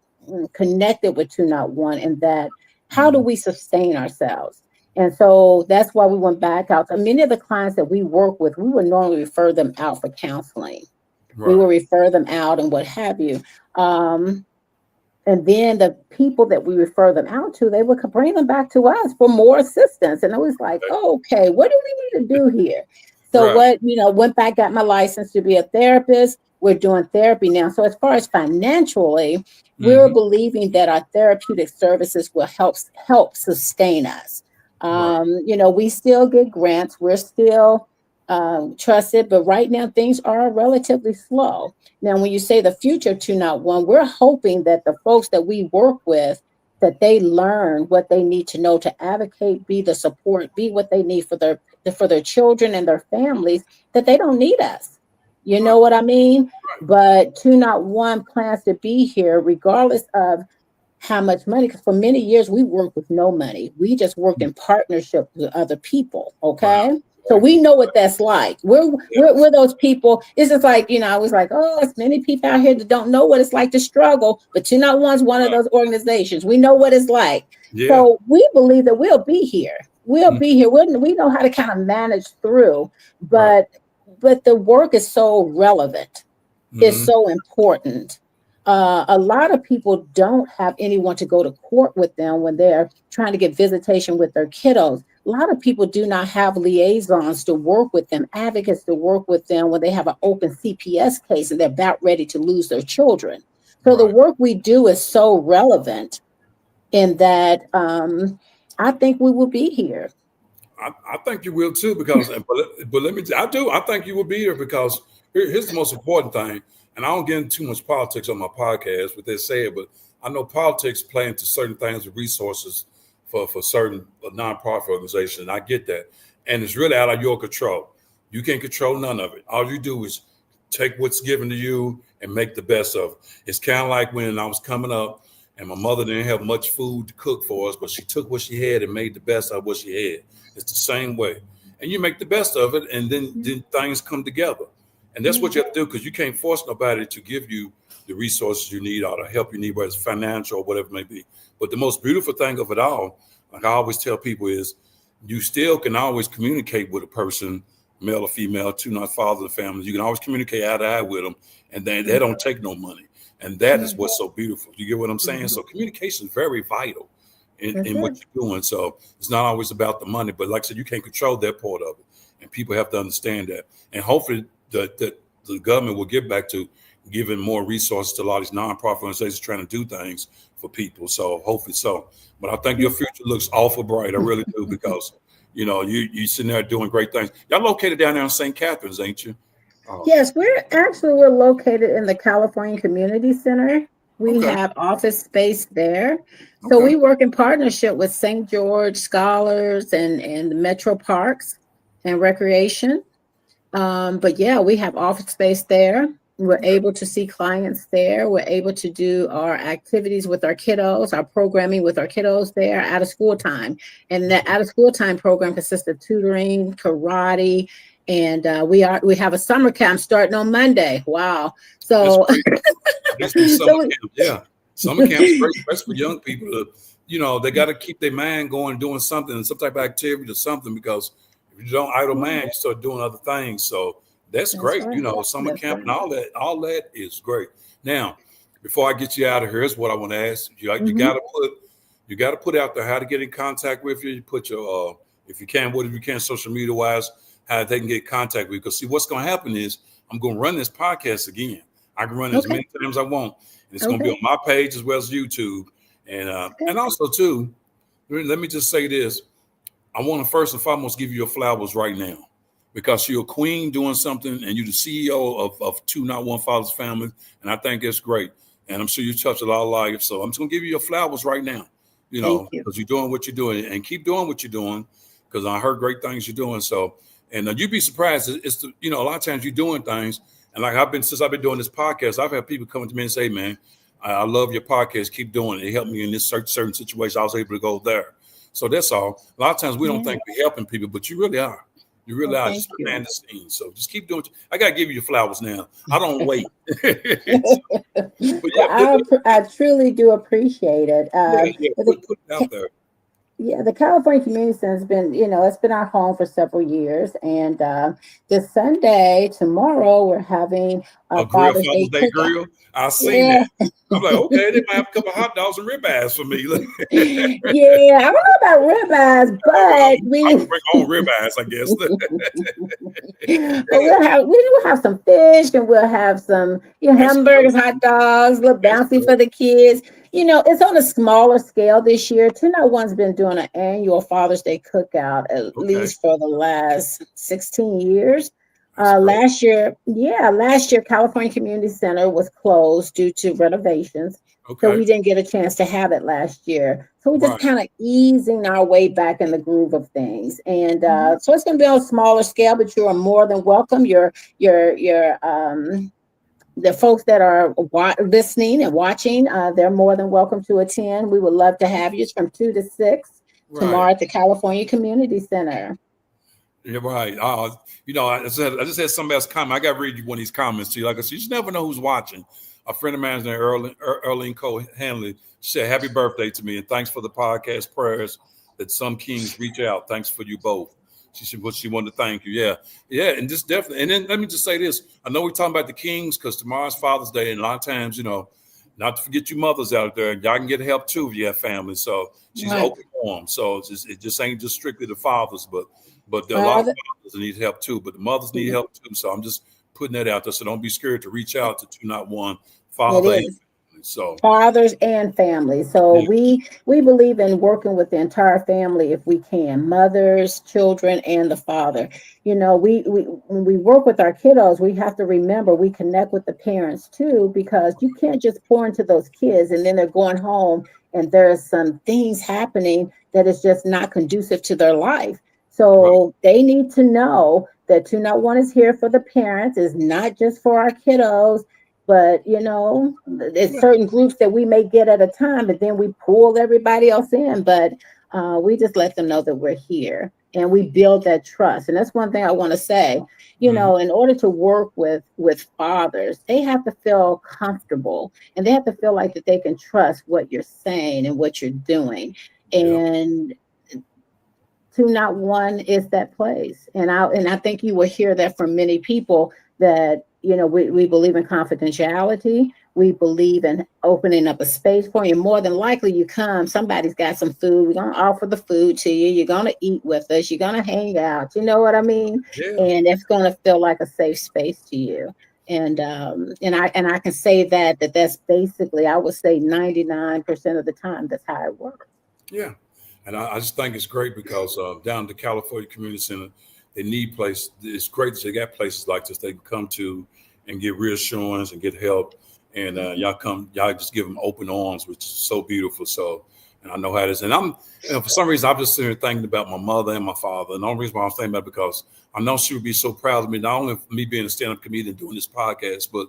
B: connected with 201 and that how do we sustain ourselves? And so that's why we went back out. So many of the clients that we work with, we would normally refer them out for counseling. We will
A: Right.
B: refer them out and what have you. And then the people that we refer them out to, they would bring them back to us for more assistance. And it was like,
A: Okay.
B: oh, okay, what do we need to do here? So what, went back, got my license to be a therapist. We're doing therapy now. So as far as financially, we're believing that our therapeutic services will help sustain us. We still get grants. We're still trusted, but right now things are relatively slow. Now, when you say the future 201, we're hoping that the folks that we work with, that they learn what they need to know to advocate, be the support, be what they need for their children and their families, that they don't need us. You know what I mean? But 201 plans to be here regardless of how much money, because for many years we worked with no money. We just worked in partnership with other people. Okay. So we know what that's like. We're those people. It's just like, I was like, oh, there's many people out here that don't know what it's like to struggle, but 201's one of those organizations. We know what it's like. So we believe that we'll be here. We'll be here. We know how to kind of manage through, but the work is so relevant. It's so important. A lot of people don't have anyone to go to court with them when they're trying to get visitation with their kiddos. A lot of people do not have liaisons to work with them, advocates to work with them when they have an open CPS case and they're about ready to lose their children. So the work we do is so relevant in that I think we will be here.
A: I think you will too, because but let me I think you will be here because here's the most important thing. And I don't get into too much politics on my podcast, what they say, but I know politics play into certain things with resources for certain nonprofit organizations. And I get that. And it's really out of your control. You can't control none of it. All you do is take what's given to you and make the best of it. It's kind of like when I was coming up and my mother didn't have much food to cook for us, but she took what she had and made the best of what she had. It's the same way. And you make the best of it, and then things come together. And that's what you have to do, because you can't force nobody to give you the resources you need or the help you need, whether it's financial or whatever it may be. But the most beautiful thing of it all, like I always tell people, is you still can always communicate with a person, male or female, not father of the family. You can always communicate eye to eye with them, and they don't take no money. And that is what's so beautiful. You get what I'm saying? So communication is very vital in what you're doing. So it's not always about the money, but like I said, you can't control that part of it. And people have to understand that. And hopefully that the government will get back to giving more resources to a lot of these nonprofit organizations trying to do things for people. So hopefully so. But I think your future looks awful bright. I really do, because you sitting there doing great things. Y'all located down there in St. Catharines, ain't you?
B: Yes, we're located in the California Community Center. We have office space there. So we work in partnership with St. George Scholars and the Metro Parks and Recreation. But yeah, we have office space there. We're able to see clients there. We're able to do our activities with our kiddos, our programming with our kiddos there out of school time. And that out of school time program consists of tutoring, karate, and we have a summer camp starting on Monday. Wow. So
A: summer camp is great, especially for young people. They got to keep their mind going, doing something, some type of activity or something, because if you don't idle mind, you start doing other things. So that's great. Right. Summer camp and all that is great. Now, before I get you out of here, here's what I want to ask you. You got to put out there how to get in contact with you. You put your if you can social media wise, how they can get in contact with you. Because see, what's going to happen is I'm going to run this podcast again. I can run it as many times as I want, and it's going to be on my page as well as YouTube. And also too, let me just say this. I want to first and foremost give you your flowers right now, because you're a queen doing something, and you're the CEO of 201 Fathers Family, and I think that's great. And I'm sure you touched a lot of lives, so I'm just gonna give you your flowers right now. Because you're doing what you're doing, and keep doing what you're doing, because I heard great things you're doing. So, and you'd be surprised. It's a lot of times you're doing things, and like since I've been doing this podcast, I've had people come to me and say, "Man, I love your podcast. Keep doing it. It helped me in this certain situation. I was able to go there." So that's all. A lot of times we don't think we're helping people, but you really are. You really are just behind the scenes. So just keep doing it. I got to give you your flowers now. I don't wait.
B: I truly do appreciate it.
A: Put it out there.
B: Yeah, the California Community Center has been, it's been our home for several years. And this Sunday, tomorrow, we're having
A: A grill,
B: Father's
A: Father's
B: Day
A: Day
B: cookout.
A: grill. I seen
B: Yeah.
A: that. I'm like, okay, they might have a couple of hot dogs and ribeyes for me.
B: Yeah, I don't know about ribeyes, but
A: I can
B: we
A: bring home ribeyes, I guess.
B: but we will have some fish, and we'll have some,
A: That's
B: hamburgers,
A: good.
B: hot dogs, a little
A: That's
B: bouncy
A: good.
B: for the kids. It's on a smaller scale this year. 201's been doing an annual Father's Day cookout at
A: Okay,
B: least for the last 16 years.
A: that's great.
B: Last year, California Community Center was closed due to renovations. So
A: Okay,
B: we didn't get a chance to have it last year. So we're just
A: right.
B: kind of easing our way back in the groove of things. And
A: Mhm.
B: so it's going to be on a smaller scale, but you are more than welcome. The folks that are listening and watching, they're more than welcome to attend. We would love to have you. It's from 2 to 6
A: Right.
B: tomorrow at the California Community Center.
A: You're right. I just had somebody else comment. I got to read you one of these comments to you. Like I said, you just never know who's watching. A friend of mine's named Erlene Cole Hanley. She said, "Happy birthday to me, and thanks for the podcast prayers that some kings reach out. Thanks for you both." She said, "What she wanted to thank you." Yeah, yeah, and just definitely. And then let me just say this: I know we're talking about the kings because tomorrow's Father's Day, and a lot of times, not to forget you mothers out there, y'all can get help too if you have family. So she's
B: Right.
A: open for them. So it just ain't just strictly the fathers, but there are a lot of
B: Father,
A: fathers that need help too. But the mothers need help too. So I'm just putting that out there. So don't be scared to reach out to 201
B: it
A: Father and
B: is.
A: family. So
B: Fathers and families. So
A: yeah,
B: we believe in working with the entire family if we can, mothers, children, and the father. We when we work with our kiddos, we have to remember we connect with the parents too, because you can't just pour into those kids and then they're going home and there's some things happening that is just not conducive to their life.
A: right.
B: So they need to know that 201 is here for the parents, is not just for our kiddos. But there's
A: Yeah,
B: certain groups that we may get at a time, but then we pull everybody else in. But we just let them know that we're here, and we build that trust. And that's one thing I want to say.
A: mhm,
B: In order to work with fathers, they have to feel comfortable, and they have to feel like that they can trust what you're saying and what you're doing.
A: yeah,
B: And 201 is that place. And I think you will hear that from many people that we believe in confidentiality. We believe in opening up a space for you. More than likely you come, somebody's got some food. We're gonna offer the food to you. You're gonna eat with us, you're gonna hang out. You know what I mean?
A: yeah,
B: And it's gonna feel like a safe space to you. And I can say that's basically, I would say, 99% of the time that's how it works.
A: yeah. And I just think it's great because down at the California Community Center, they need place. It's great that they got places like this they can come to and get reassurance and get help. And y'all just give them open arms, which is so beautiful. So, and I know how it is. And for some reason, I'm just sitting here thinking about my mother and my father. And the only reason why I'm thinking about it because I know she would be so proud of me, not only for me being a stand-up comedian doing this podcast, but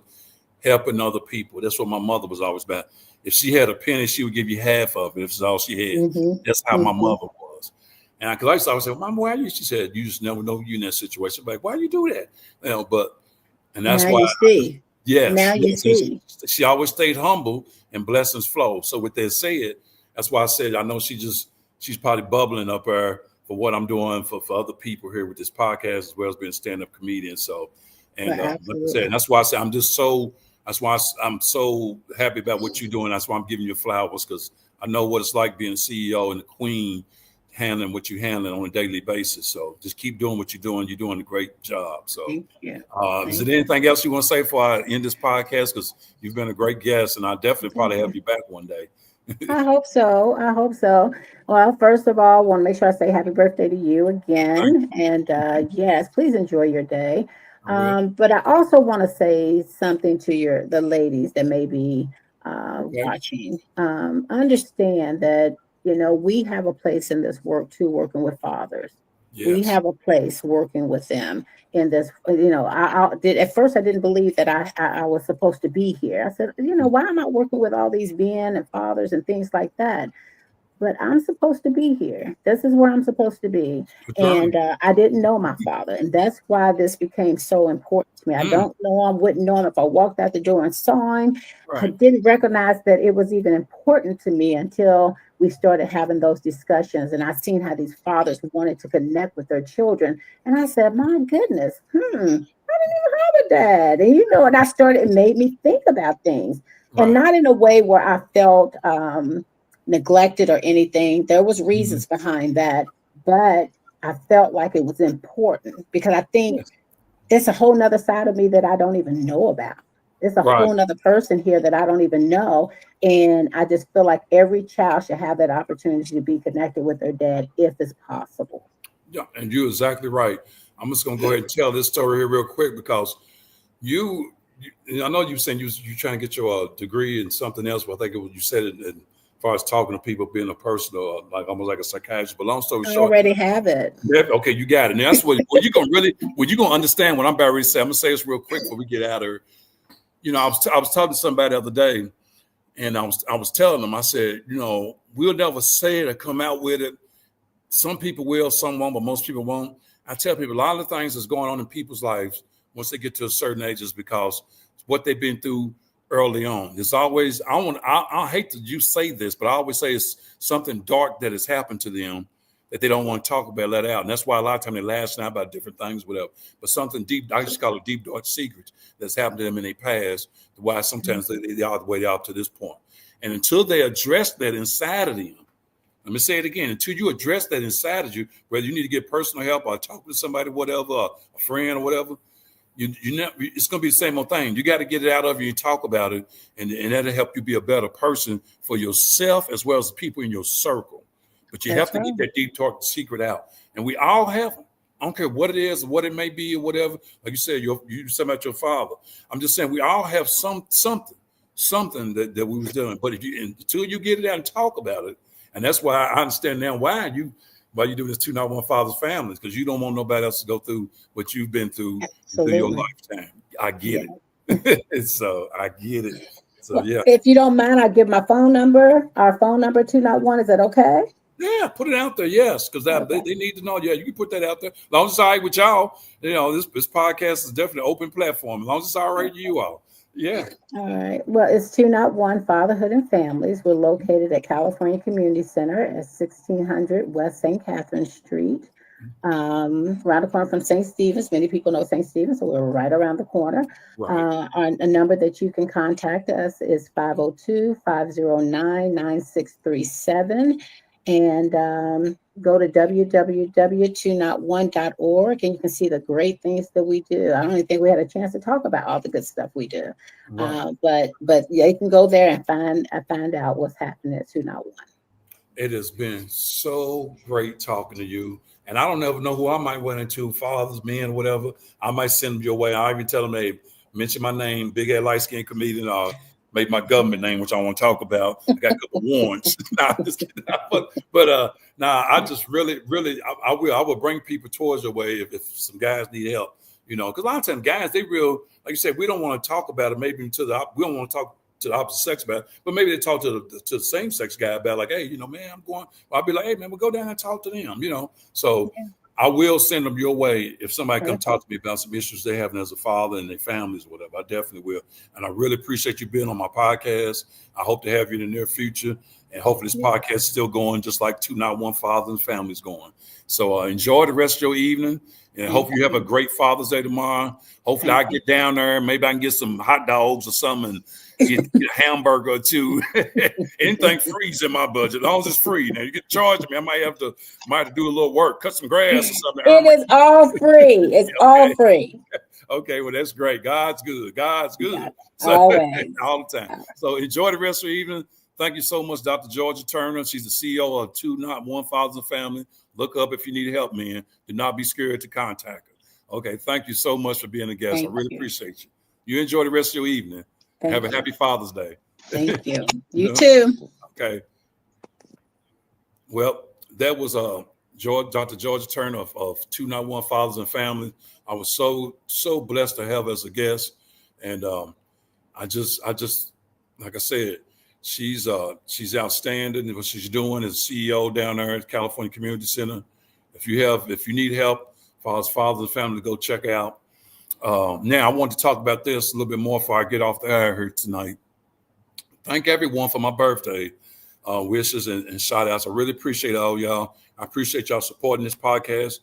A: helping other people. That's what my mother was always about. If she had a penny, she would give you half of it if it's all she had.
B: Hmm.
A: That's how my
B: Hmm.
A: mother was. And because I used to always say, Mom, why are you? She said, you just never know you in that situation. Like, why you do that? And that's
B: Now
A: why
B: you see. Now
A: yes,
B: you
A: yes. And
B: see.
A: she always stayed humble and blessings flow. So with that said, that's why I said I know she's probably bubbling up her for what I'm doing for other people here with this podcast as well as being a stand-up comedian. So and
B: Well,
A: like I said, and
B: absolutely.
A: that's why I say that's why I'm so happy about what you're doing. That's why I'm giving you flowers because I know what it's like being a CEO and the queen handling what you're handling on a daily basis. So just keep doing what you're doing. You're doing a great job. So
B: Thank you.
A: is
B: Thank
A: there anything else you want to say before I end this podcast? Because you've been a great guest, and I'll definitely probably have
B: you.
A: you back one day.
B: I hope so. I hope so. Well, first of all, I want to make sure I say happy birthday to you
A: Thank
B: again. And yes, please enjoy your day.
A: you. I will.
B: But I also want to say something to the ladies that may be
A: Okay.
B: watching. Understand that we have a place in this work too, working with fathers. We
A: Yes.
B: have a place working with them in this. I did at first. I didn't believe that I was supposed to be here. I said, why am I working with all these men and fathers and things like that? But I'm supposed to be here. This is where I'm supposed to be.
A: That's right.
B: And I didn't know my father. And that's why this became so important to me. I
A: Mm,
B: don't know him, wouldn't know him if I walked out the door and saw him. I
A: right.
B: didn't recognize that it was even important to me until we started having those discussions. And I seen how these fathers wanted to connect with their children. And I said, my goodness, I didn't even have a dad. And and I started, it made me think about things, and
A: Right.
B: not in a way where I felt neglected or anything. There was
A: Mhm.
B: reasons behind that, but I felt like it was important because I think
A: Yes.
B: there's a whole nother side of me that I don't even know about. There's a
A: Right.
B: whole nother person here that I don't even know. And I just feel like every child should have that opportunity to be connected with their dad if it's possible.
A: Yeah, and you're exactly right. I'm just gonna go ahead and tell this story here real quick because and I know you saying you trying to get your degree in something else, but I think it was, you said it as far as talking to people, being a person or like almost like a psychiatrist. But long story
B: I
A: short,
B: already have it.
A: yeah, okay, you got it. And that's what you're gonna really, what you're gonna understand what I'm about to say. I'm gonna say this real quick before we get out of here. I was talking to somebody the other day, and I was telling them, I said, we'll never say it or come out with it. Some people will, some won't, but most people won't. I tell people a lot of the things that's going on in people's lives once they get to a certain age is because what they've been through early on. There's always, I hate to you say this, but I always say it's something dark that has happened to them that they don't want to talk about, let out. And that's why a lot of times they lash out about different things, whatever. But something deep, I just call it deep, dark secrets that's happened to them in their past, why sometimes they are the way they are to this point. And until they address that inside of them, let me say it again. Until you address that inside of you, whether you need to get personal help or talk to somebody, whatever, a friend or whatever, it's going to be the same old thing. You got to get it out of you and talk about it, and that'll help you be a better person for yourself as well as the people in your circle. But you have
B: That's
A: to get
B: right.
A: that deep talk secret out, and we all have them. I don't care what it is, what it may be, or whatever. Like you said, you said about your father. I'm just saying we all have something that we was doing. But until you get it out and talk about it, and that's why I understand now why you do this 2-not-1 Fathers Families, because you don't want nobody else to go through what you've been through your
B: Absolutely.
A: lifetime. I get
B: Yeah.
A: it. So I get it. So
B: Well,
A: yeah.
B: if you don't mind, I'll give my phone number. Our phone number 291. Is that okay?
A: Yeah, put it out there, yes, because
B: Okay.
A: they need to know. Yeah, you can put that out there. As long as it's all right with y'all, this podcast is definitely an open platform. As long as it's all right with you all. Yeah.
B: All right. Well, it's 201 Fatherhood and Families. We're located at California Community Center at 1600 West St. Catherine Street, around the corner from St. Stephen's. Many people know St. Stephen's, so we're right around the corner.
A: Right.
B: A number that you can contact us is 502-509-9637. And go to www.2not1.org, and you can see the great things that we do. I don't even think we had a chance to talk about all the good stuff we do.
A: Right.
B: But yeah, you can go there and find out what's happening at 201.
A: It has been so great talking to you. And I don't ever know who I might run into, fathers, men, whatever. I might send them your way. I even tell them, hey, mention my name, big head, light skinned comedian, or make my government name, which I want to talk about. I got a couple warrants. Nah, just kidding. I just really, I will bring people towards your way if some guys need help, because a lot of times guys, they like you said, we don't want to talk about it maybe we don't want to talk to the opposite sex about it, but maybe they talk to the same sex guy about like, hey, man, I'm going. I'll be like, hey, man, we'll go down and talk to them. So I will send them your way if somebody come talk to me about some issues they're having as a father and their families or whatever. I definitely will. And I really appreciate you being on my podcast. I hope to have you in the near future. And hopefully this podcast is still going just like 2-not-1 Fathers and Families going. So enjoy the rest of your evening. And hope you have a great Father's Day tomorrow. Hopefully I get down there. Maybe I can get some hot dogs or something and get a hamburger or two. Anything free is in my budget. As long as it's free. Now you get charged me. I might have to do a little work, cut some grass or something.
B: It is all free. It's all free.
A: Okay, well, that's great. God's good. God's good.
B: Yeah,
A: So
B: always.
A: all the time. So enjoy the rest of the evening. Thank you so much, Dr. Georgia Turner. She's the CEO of 2-not-1 Fathers and Family. Look up if you need help, man. Do not be scared to contact her. Okay, thank you so much for being a guest. I really appreciate you. You enjoy the rest of your evening. Have a happy Father's Day.
B: Thank you. You too.
A: Okay. Well, that was Dr. Georgia Turner of 2-not-1 Fathers and Family. I was so blessed to have as a guest, and I just like I said, she's outstanding. What she's doing as CEO down there at California Community Center. If you need help for us fathers and family, go check out. Now I want to talk about this a little bit more before I get off the air here tonight. Thank everyone for my birthday wishes and shout outs. I really appreciate all y'all. I appreciate y'all supporting this podcast.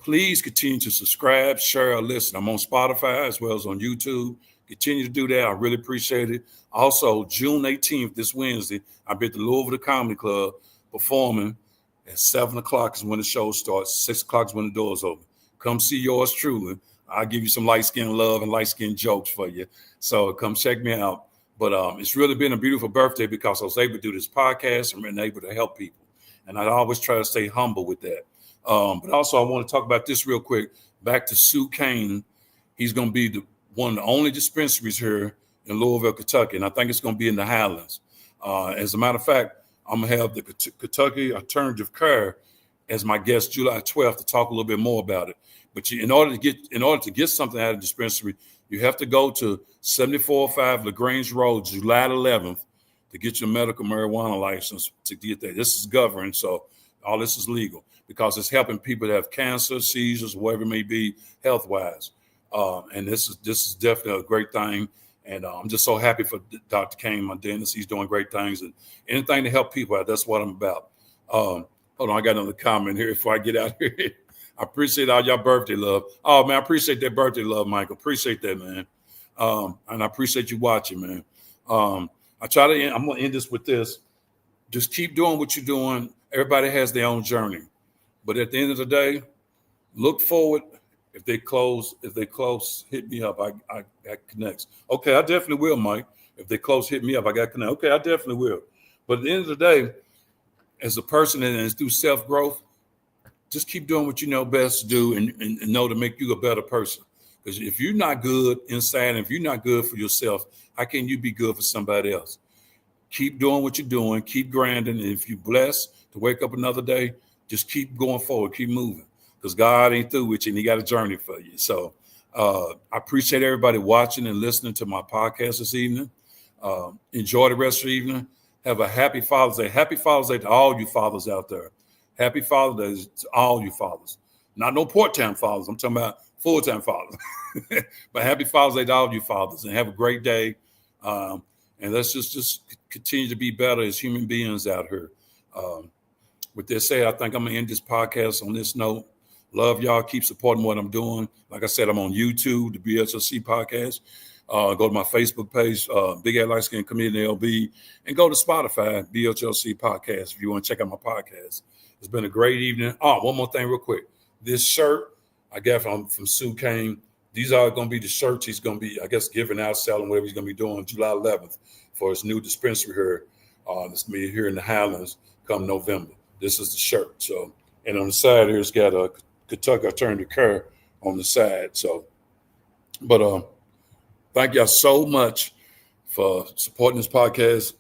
A: Please continue to subscribe, share, or listen. I'm on Spotify as well as on YouTube. Continue to do that. I really appreciate it. Also, June 18th, this Wednesday, I'll be at the Louisville Comedy Club performing at 7 o'clock is when the show starts. 6 o'clock is when the doors open. Come see yours truly. I'll give you some light-skinned love and light-skinned jokes for you. So come check me out. But it's really been a beautiful birthday because I was able to do this podcast and been able to help people. And I always try to stay humble with that. But also I want to talk about this real quick. Back to Sue Kane. He's going to be one of the only dispensaries here in Louisville, Kentucky. And I think it's going to be in the Highlands. As a matter of fact, I'm going to have the Kentucky Alternative Care as my guest July 12th to talk a little bit more about it. But in order to get something out of the dispensary, you have to go to 7405 LaGrange Road, July 11th, to get your medical marijuana license to get that. This is governed, so all this is legal because it's helping people that have cancer, seizures, whatever it may be, health-wise. And this is definitely a great thing. And I'm just so happy for Dr. Kane, my dentist. He's doing great things and anything to help people out. That's what I'm about. Hold on, I got another comment here before I get out here. I appreciate all your birthday love. Oh, man, I appreciate that birthday love, Michael. Appreciate that, man. And I appreciate you watching, man. I'm going to end this with this. Just keep doing what you're doing. Everybody has their own journey. But at the end of the day, look forward. If they close, hit me up. I connects. Okay, I definitely will, Mike. If they close, hit me up. I got connect. Okay, I definitely will. But at the end of the day, as a person and through self-growth, just keep doing what you know best to do and know to make you a better person. Because if you're not good inside and if you're not good for yourself, how can you be good for somebody else? Keep doing what you're doing. Keep grinding. And if you're blessed to wake up another day, just keep going forward. Keep moving. Because God ain't through with you and he got a journey for you. So I appreciate everybody watching and listening to my podcast this evening. Enjoy the rest of the evening. Have a happy Father's Day. Happy Father's Day to all you fathers out there. Happy Father's Day to all you fathers. Not no part-time fathers. I'm talking about full-time fathers. But happy Father's Day to all you fathers. And have a great day. And let's just continue to be better as human beings out here. With that said, I think I'm going to end this podcast on this note. Love y'all. Keep supporting what I'm doing. Like I said, I'm on YouTube, the BHLC podcast. Go to my Facebook page, Big Ed Light Skin Comedian LB, and go to Spotify, BHLC podcast, if you want to check out my podcast. It's been a great evening. Oh, one more thing real quick. This shirt I got from Sue Kane. These are going to be the shirts he's going to be, I guess, giving out, selling, whatever he's going to be doing July 11th for his new dispensary here. It's going to be here in the Highlands come November. This is the shirt. So, and on the side here, it's got a Kentucky Alternative Care on the side. So, but thank y'all so much for supporting this podcast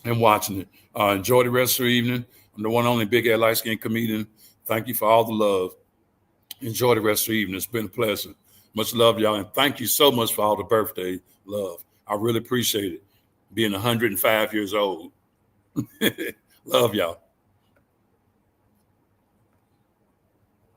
A: and watching it. Enjoy the rest of the evening. I'm the one and only Big Ed Light Skin Comedian. Thank you for all the love. Enjoy the rest of the evening. It's been a pleasure. Much love, y'all. And thank you so much for all the birthday love. I really appreciate it. Being 105 years old. Love y'all.